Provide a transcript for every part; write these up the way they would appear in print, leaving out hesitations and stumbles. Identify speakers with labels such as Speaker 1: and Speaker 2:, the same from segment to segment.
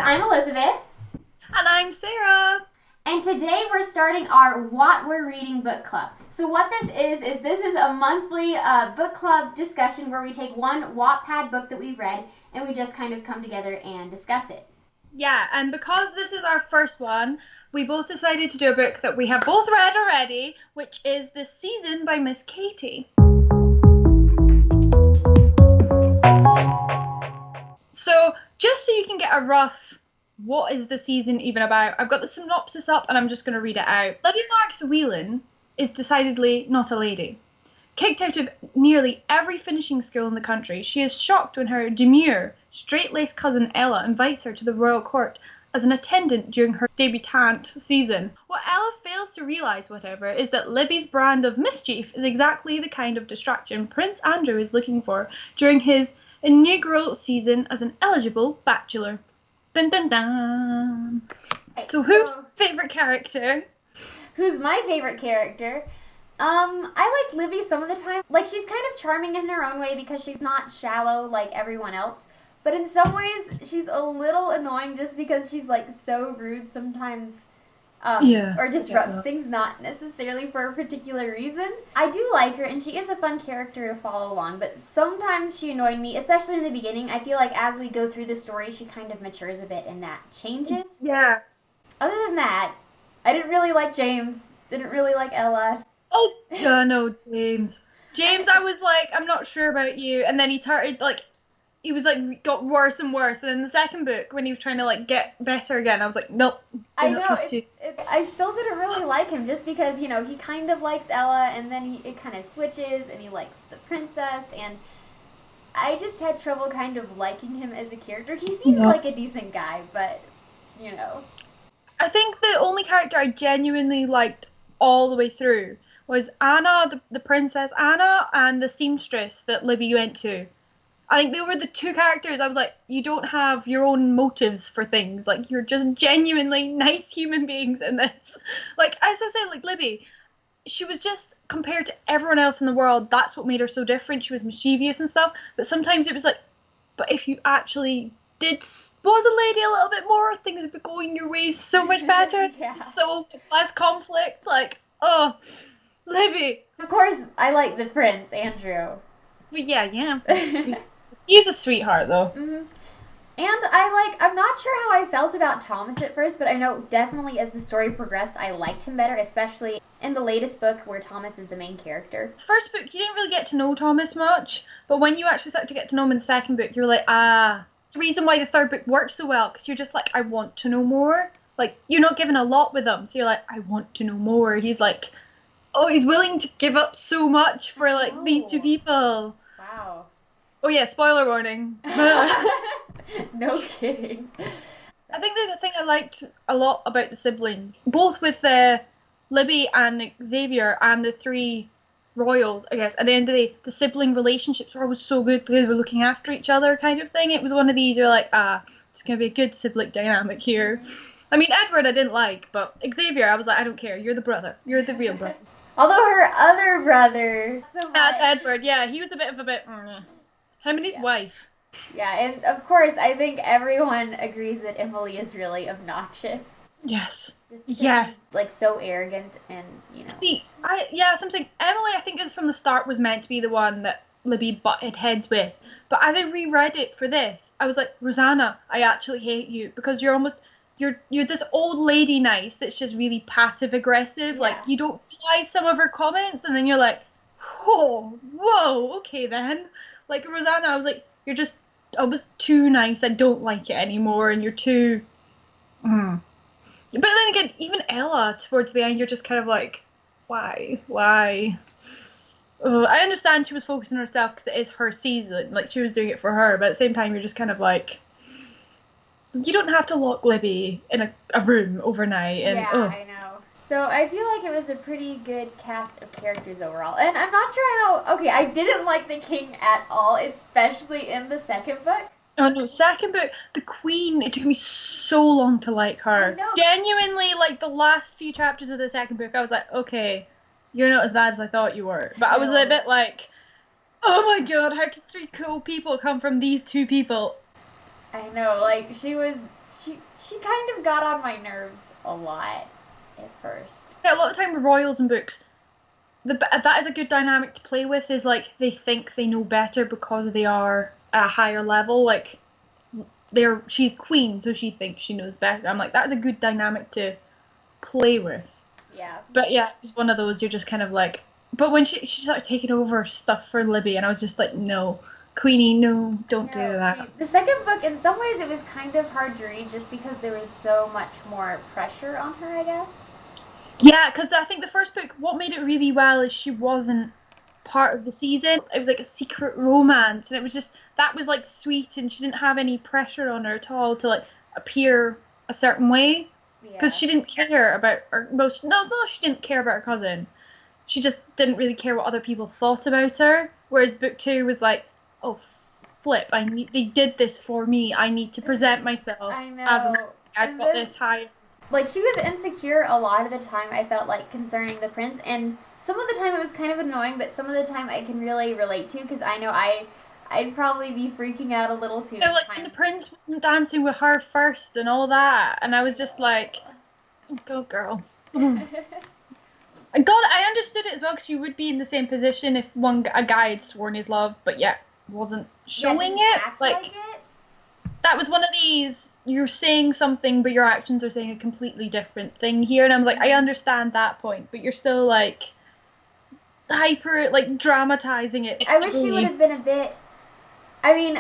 Speaker 1: I'm Elizabeth.
Speaker 2: And I'm Sarah.
Speaker 1: And today we're starting our What We're Reading book club. So what this is a monthly book club discussion where we take one Wattpad book that we've read and we just kind of come together and discuss it.
Speaker 2: Yeah, and because this is our first one, we both decided to do a book that we have both read already, which is The Season by MissKatey. So, just so you can get a rough, what is the season even about, I've got the synopsis up and I'm just going to read it out. Libby Marks Whelan is decidedly not a lady. Kicked out of nearly every finishing school in the country, she is shocked when her demure, straight-laced cousin Ella invites her to the royal court as an attendant during her debutante season. What Ella fails to realise, however, is that Libby's brand of mischief is exactly the kind of distraction Prince Andrew is looking for during his inaugural season as an eligible bachelor. Dun dun dun! So who's favourite character?
Speaker 1: Who's my favourite character? I like Libby some of the time. Like, she's kind of charming in her own way because she's not shallow like everyone else. But in some ways, she's a little annoying just because she's, like, so rude sometimes. Or disrupts things not necessarily for a particular reason. I do like her, and she is a fun character to follow along, but sometimes she annoyed me, especially in the beginning. I feel like as we go through the story, she kind of matures a bit, and that changes.
Speaker 2: Yeah.
Speaker 1: Other than that, I didn't really like James. Didn't really like Ella.
Speaker 2: Oh, no, James. James, I was like, I'm not sure about you. And then he started, like, he was, like, got worse and worse. And in the second book, when he was trying to, like, get better again, I was like, nope, I don't trust you.
Speaker 1: I still didn't really like him just because, you know, he kind of likes Ella, and then it kind of switches, and he likes the princess, and I just had trouble kind of liking him as a character. He seems like a decent guy, but, you know.
Speaker 2: I think the only character I genuinely liked all the way through was Anna, the princess Anna, and the seamstress that Libby went to. I think they were the two characters I was like, you don't have your own motives for things. Like, you're just genuinely nice human beings in this. Like, as I was saying, like, Libby, she was just, compared to everyone else in the world, that's what made her so different. She was mischievous and stuff. But sometimes it was like, but if you actually was a lady a little bit more, things would be going your way so much better. So much less conflict. Like, oh, Libby.
Speaker 1: Of course, I like the prince, Andrew.
Speaker 2: But yeah. He's a sweetheart, though.
Speaker 1: Mm-hmm. And I'm not sure how I felt about Thomas at first, but I know definitely as the story progressed, I liked him better, especially in the latest book where Thomas is the main character.
Speaker 2: The first book, you didn't really get to know Thomas much, but when you actually started to get to know him in the second book, you were like, the reason why the third book worked so well, because you're just like, I want to know more. Like, you're not given a lot with him, so you're like, I want to know more. He's like, oh, he's willing to give up so much for, like, these two people.
Speaker 1: Wow.
Speaker 2: Oh yeah, spoiler warning.
Speaker 1: No kidding.
Speaker 2: I think the thing I liked a lot about the siblings, both with Libby and Xavier and the three royals, I guess, at the end of the day, the sibling relationships were always so good. They were looking after each other kind of thing. It was one of these, you're like, it's going to be a good sibling dynamic here. I mean, Edward I didn't like, but Xavier, I was like, I don't care. You're the brother. You're the real brother.
Speaker 1: Although her other brother...
Speaker 2: That's Edward, yeah. He was a bit of him and his wife.
Speaker 1: Yeah, and of course, I think everyone agrees that Emily is really obnoxious.
Speaker 2: Yes.
Speaker 1: Just because she's, like, so arrogant and, you know.
Speaker 2: See, something. Emily, I think, from the start was meant to be the one that Libby butted heads with. But as I reread it for this, I was like, Rosanna, I actually hate you because you're this old lady nice that's just really passive aggressive. Yeah. Like, you don't realize some of her comments, and then you're like, whoa, okay then. Like, Rosanna, I was like, you're just almost too nice. I don't like it anymore, and you're too... But then again, even Ella, towards the end, you're just kind of like, why? I understand she was focusing on herself because it is her season. Like, she was doing it for her, but at the same time, you're just kind of like, you don't have to lock Libby in a room overnight. And,
Speaker 1: I know. So I feel like it was a pretty good cast of characters overall. And I'm not sure how... Okay, I didn't like the king at all, especially in the second book.
Speaker 2: Oh no, second book, the queen, it took me so long to like her.
Speaker 1: I know.
Speaker 2: Genuinely, like, the last few chapters of the second book, I was like, okay, you're not as bad as I thought you were. But I was a bit like, oh my god, how could three cool people come from these two people?
Speaker 1: I know, like, she kind of got on my nerves a lot at first.
Speaker 2: Yeah, a lot of time with royals and books, that is a good dynamic to play with, is like they think they know better because they are at a higher level. Like, she's queen, so she thinks she knows better. I'm like, that's a good dynamic to play with.
Speaker 1: Yeah.
Speaker 2: But yeah, it was one of those, you're just kind of like, but when she started taking over stuff for Libby, and I was just like, no, Queenie, no, don't do that.
Speaker 1: The second book, in some ways, it was kind of hard to read just because there was so much more pressure on her, I guess.
Speaker 2: Yeah, because I think the first book, what made it really well is she wasn't part of the season. It was like a secret romance, and it was just, that was like sweet, and she didn't have any pressure on her at all to like appear a certain way. Because she didn't care about her, no, she didn't care about her cousin. She just didn't really care what other people thought about her. Whereas book 2 was like, oh, flip, they did this for me. I need to present myself.
Speaker 1: I know.
Speaker 2: I've got this high.
Speaker 1: Like, she was insecure a lot of the time, I felt like, concerning the prince. And some of the time it was kind of annoying, but some of the time I can really relate to, because I know I'd probably be freaking out a little too.
Speaker 2: Like, when the prince wasn't dancing with her first and all that, and I was just like, go girl. And God, I understood it as well, because you would be in the same position if a guy had sworn his love, but yet wasn't showing it.
Speaker 1: Like it.
Speaker 2: That was one of these, you're saying something, but your actions are saying a completely different thing here, and I was like, I understand that point, but you're still like hyper, like, dramatizing it.
Speaker 1: I wish she would have been a bit. I mean,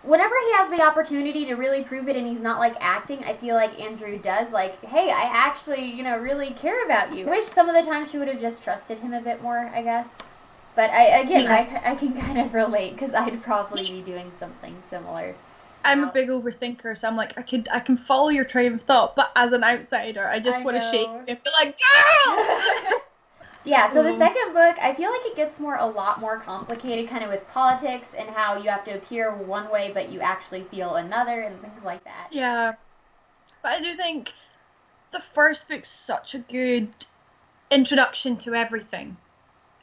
Speaker 1: whenever he has the opportunity to really prove it and he's not, like, acting, I feel like Andrew does, like, hey, I actually, really care about you. I wish some of the time she would have just trusted him a bit more, I guess. But, I can kind of relate, because I'd probably be doing something similar.
Speaker 2: I'm a big overthinker, so I'm like, I can follow your train of thought, but as an outsider, I just want to shake you and be like, girl!
Speaker 1: Yeah, so the second book, I feel like it gets a lot more complicated, kind of with politics and how you have to appear one way, but you actually feel another and things like that.
Speaker 2: Yeah, but I do think the first book's such a good introduction to everything,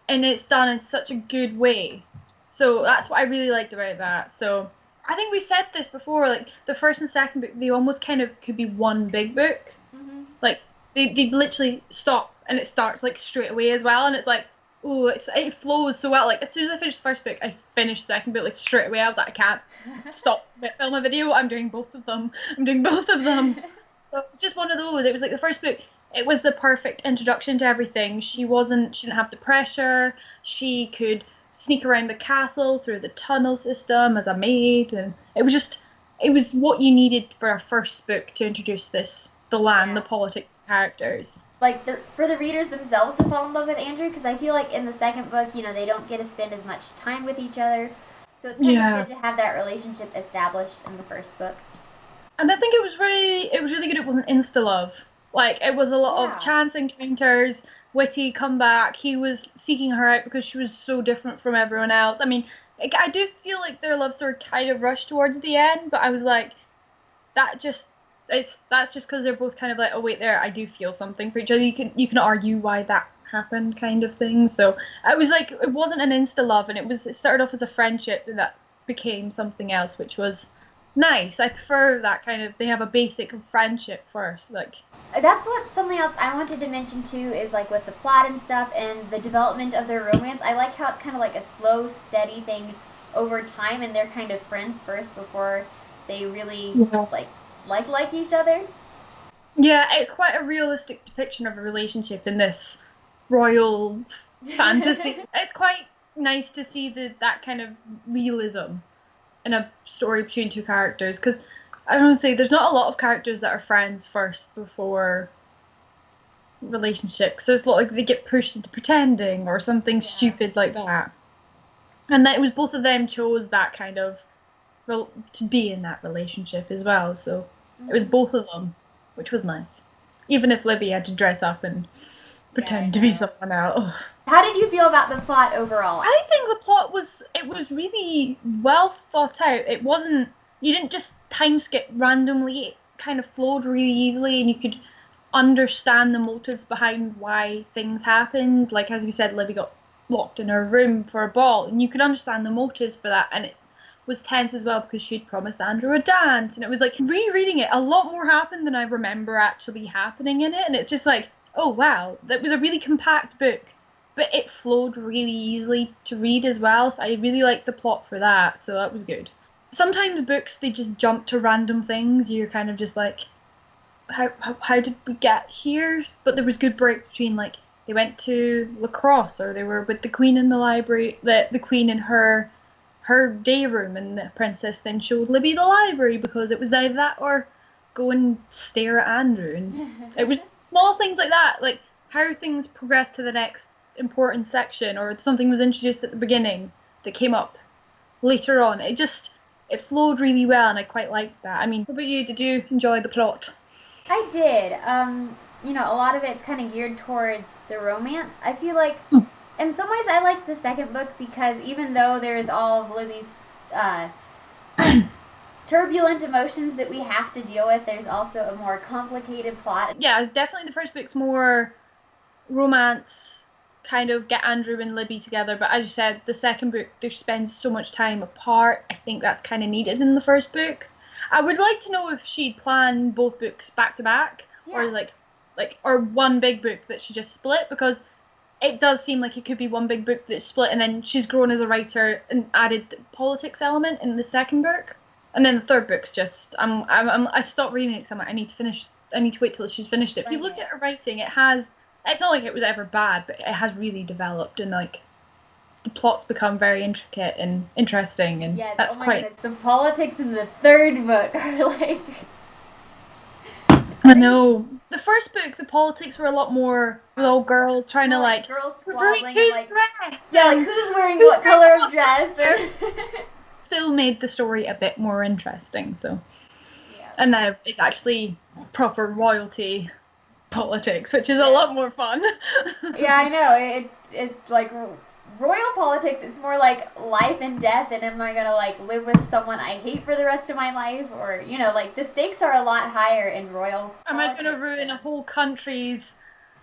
Speaker 2: and it's done in such a good way. So that's what I really liked about that. So I think we said this before, like, the first and second book, they almost kind of could be one big book. Mm-hmm. Like, they literally stop. And it starts, like, straight away as well, and it's like, oh, it flows so well. Like, as soon as I finished the first book, I finished the second book, like, straight away. I was like, I can't stop film a video. I'm doing both of them. So it was just one of those. It was like the first book, it was the perfect introduction to everything. She didn't have the pressure. She could sneak around the castle through the tunnel system as a maid, and it was what you needed for a first book to introduce the land, the politics, the characters.
Speaker 1: Like, for the readers themselves to fall in love with Andrew, because I feel like in the second book, they don't get to spend as much time with each other. So it's kind of good to have that relationship established in the first book. And
Speaker 2: I think it was really good. It wasn't insta-love. Like, it was a lot of chance encounters, witty comeback. He was seeking her out because she was so different from everyone else. I mean, I do feel like their love story kind of rushed towards the end, but I was like, that's just because they're both kind of like, oh wait, I do feel something for each other. You can argue why that happened, kind of thing. So I was like, it wasn't an insta love, and it started off as a friendship that became something else, which was nice. I prefer that kind of, they have a basic friendship first. Like,
Speaker 1: that's something else I wanted to mention too, is like with the plot and stuff and the development of their romance. I like how it's kind of like a slow, steady thing over time, and they're kind of friends first before they really like each other.
Speaker 2: Yeah, it's quite a realistic depiction of a relationship in this royal fantasy. It's quite nice to see that kind of realism in a story between two characters, because I don't want to say, there's not a lot of characters that are friends first before relationships. So it's a lot like they get pushed into pretending or something stupid like that. And that it was both of them chose that kind of to be in that relationship as well. So it was both of them, which was nice. Even if Libby had to dress up and pretend to be someone else.
Speaker 1: How did you feel about the plot overall?
Speaker 2: I think the plot was really well thought out. It wasn't, you didn't just time skip randomly. It kind of flowed really easily, and you could understand the motives behind why things happened. Like, as we said, Libby got locked in her room for a ball, and you could understand the motives for that, and it was tense as well because she'd promised Andrew a dance, and it was like rereading it, a lot more happened than I remember actually happening in it, and it's just like, oh wow, that was a really compact book, but it flowed really easily to read as well, so I really liked the plot for that, so that was good. Sometimes books, they just jump to random things, you're kind of just like, how did we get here? But there was good breaks between, like, they went to lacrosse, or they were with the queen in the library, the queen in her day room, and the princess then showed Libby the library, because it was either that or go and stare at Andrew, and it was small things like that, like how things progressed to the next important section, or something was introduced at the beginning that came up later on. It flowed really well, and I quite liked that. I mean, what about you? Did you enjoy the plot?
Speaker 1: I did. A lot of it's kind of geared towards the romance. I feel like, in some ways, I liked the second book because even though there's all of Libby's turbulent emotions that we have to deal with, there's also a more complicated plot.
Speaker 2: Yeah, definitely the first book's more romance, kind of get Andrew and Libby together, but as you said, the second book, they spend so much time apart. I think that's kind of needed in the first book. I would like to know if she'd planned both books back to back, or or one big book that she just split, because it does seem like it could be one big book that's split, and then she's grown as a writer and added the politics element in the second book, and then the third book's just I stopped reading it because I'm like, I need to wait till she's finished it. If you look at her writing, it's not like it was ever bad, but it has really developed, and like the plot's become very intricate and interesting, and
Speaker 1: yes,
Speaker 2: that's
Speaker 1: goodness, the politics in the third book are like.
Speaker 2: I know. The first book, the politics were a lot more little girls trying to like
Speaker 1: girls squabbling,
Speaker 2: who's
Speaker 1: like
Speaker 2: dress?
Speaker 1: Yeah, like who's wearing what color of dress.
Speaker 2: Still made the story a bit more interesting. So,
Speaker 1: yeah.
Speaker 2: And now it's actually proper royalty politics, which is a lot more fun.
Speaker 1: Yeah, I know. It like royal politics. It's more like life and death, and am I gonna like live with someone I hate for the rest of my life, or like the stakes are a lot higher in royal.
Speaker 2: Am I gonna ruin a whole country's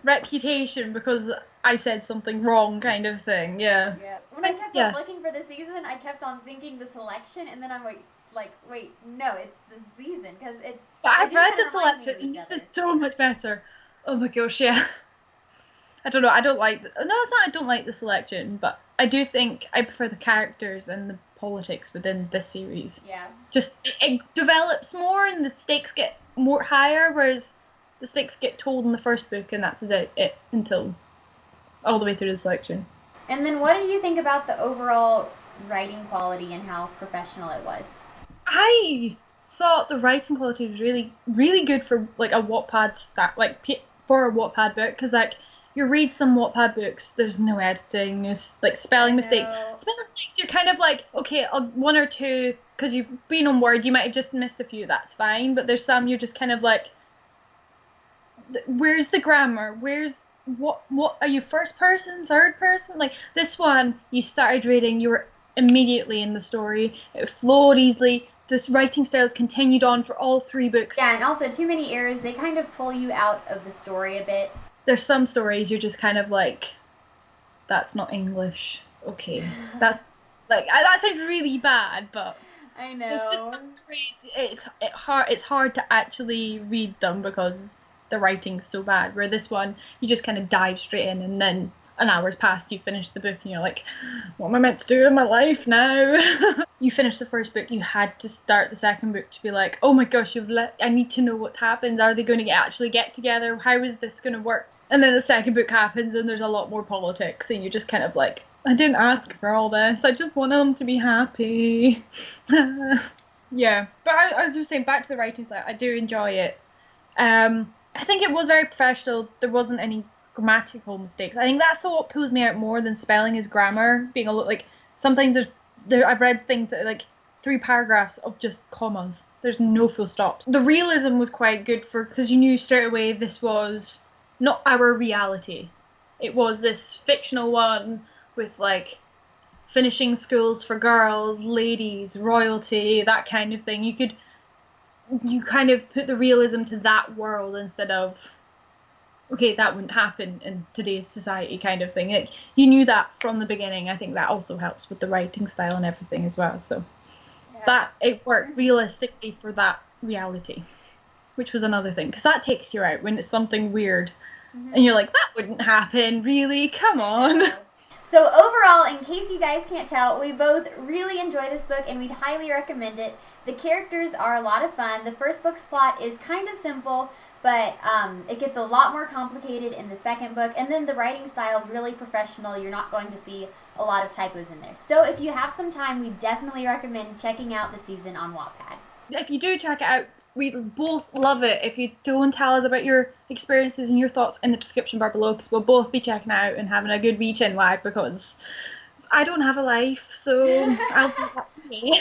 Speaker 2: reputation because I said something wrong, kind of thing? Yeah.
Speaker 1: Yeah. When I kept on looking for the season, I kept on thinking the selection, and then I'm like, wait, no, it's the season because it.
Speaker 2: But I've read the selection, and this is so much better. Oh my gosh, yeah. I don't know, I don't like... No, it's not I don't like the selection, but I do think I prefer the characters and the politics within this series.
Speaker 1: Yeah.
Speaker 2: Just, it develops more and the stakes get more higher, whereas the stakes get told in the first book, and that's it until all the way through the selection.
Speaker 1: And then what did you think about the overall writing quality and how professional it was?
Speaker 2: I thought the writing quality was really, really good for like a Wattpad for a Wattpad book, because like you read some Wattpad books, there's no editing, there's like spelling mistakes. Spelling mistakes, you're kind of like, okay, one or two, because you've been on Word, you might have just missed a few, that's fine, but there's some you're just kind of like, where's the grammar? What are you, first person, third person? Like this one, you started reading, you were immediately in the story, it flowed easily. The writing styles continued on for all three books.
Speaker 1: Yeah, and also too many errors, they kind of pull you out of the story a bit.
Speaker 2: There's some stories you're just kind of like, that's not English. Okay, that's like that sounds really bad, but
Speaker 1: I know.
Speaker 2: There's just some stories it's hard to actually read them because the writing's so bad. Where this one, you just kind of dive straight in, and then an hour's passed, you finish the book, and you're like, what am I meant to do in my life now? You finished the first book, you had to start the second book to be like, oh my gosh, I need to know what happens. Are they going to actually get together? How is this going to work? And then the second book happens, and there's a lot more politics, and you're just kind of like, I didn't ask for all this. I just want them to be happy. Yeah, but as you were saying, back to the writing side, I do enjoy it. I think it was very professional. There wasn't any grammatical mistakes. I think that's what pulls me out more than spelling is grammar. Being a lot like sometimes I've read things that are like 3 paragraphs of just commas. There's no full stops. The realism was quite good because you knew straight away this was not our reality. It was this fictional one with like finishing schools for girls, ladies, royalty, that kind of thing. You kind of put the realism to that world instead of, okay, that wouldn't happen in today's society kind of thing. You knew that from the beginning. I think that also helps with the writing style and everything as well. So that it worked realistically for that reality, which was another thing, because that takes you out when it's something weird, and you're like, that wouldn't happen, really? Come on.
Speaker 1: So overall, in case you guys can't tell, we both really enjoy this book and we'd highly recommend it. The characters are a lot of fun. The first book's plot is kind of simple, but it gets a lot more complicated in the second book, and then the writing style is really professional. You're not going to see a lot of typos in there. So if you have some time, we definitely recommend checking out the season on Wattpad.
Speaker 2: If you do check it out, we both love it. If you don't, tell us about your experiences and your thoughts in the description bar below, because we'll both be checking out and having a good wee chin wag, because I don't have a life, so I'll do that for me.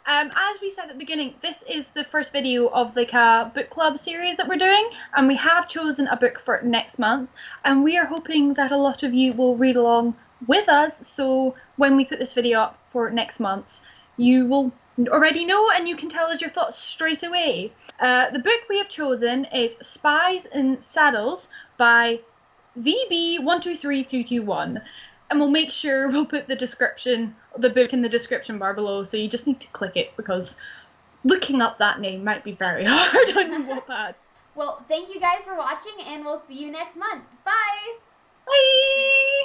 Speaker 2: As we said at the beginning, this is the first video of like a book club series that we're doing, and we have chosen a book for next month, and we are hoping that a lot of you will read along with us, so when we put this video up for next month, you will already know and you can tell us your thoughts straight away. The book we have chosen is Spies in Saddles by VB123321, and we'll make sure we'll put the description of the book in the description bar below, so you just need to click it, because looking up that name might be very hard on Wattpad.
Speaker 1: Well, thank you guys for watching, and we'll see you next month. Bye!
Speaker 2: Bye!